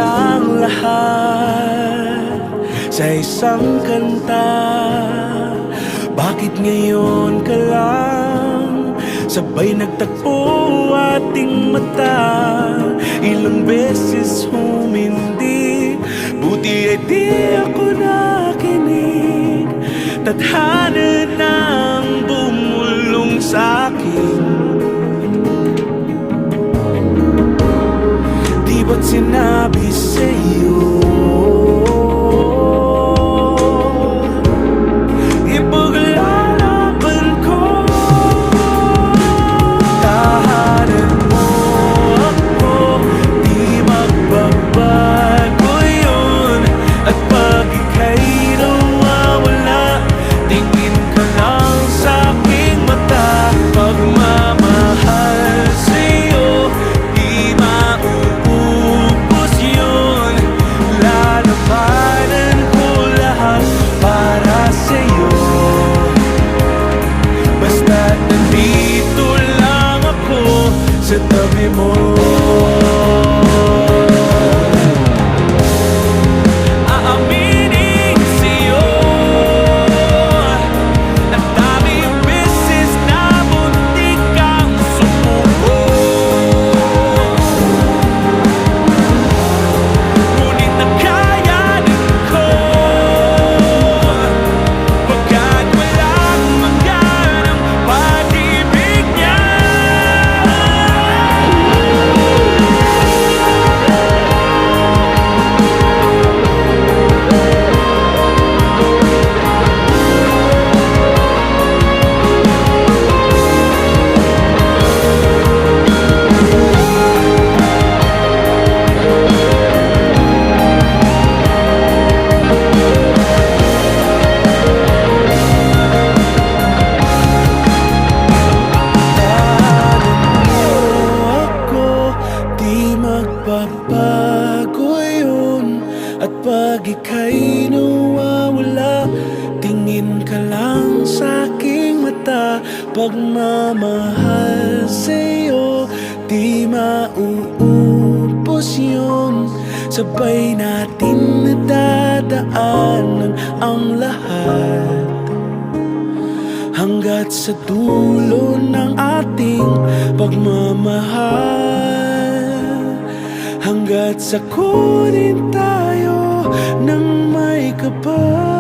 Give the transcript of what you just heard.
ang lahat sa isang kanta. Bakit ngayon ka lang sabay nagtagpo ating mata? Ilang beses humindi, buti ay di ako nakinig. Tadhana nang bumulong sa'kin. Di ba't sinabi sa'yo ipaglalaban ko? Tahanan mo ako, di magbabago yun. At pag ika'y nawawala, tingin ka lang sa'king mata. Pagmamahal sa'yo, di mauubos yun. Lalabanan ko lahat para sa'yo. Basta't nandito lang ako sa tabi mo. Aaminin sa'yo, ang daming beses na muntik kang sumuko. Ngunit nakayanan ko, pagkat walang maganang pag-ibig niya. Ako, di magbabago yun. At pag ika'y nawawala, tingin ka lang sa'king mata. Pagmamahal sa'yo, di mauubos yun. Sabay natin nadadaanan ang lahat hanggat sa dulo ng ating pagmamahal. Hanggat sa kunin tayo ng may kapal.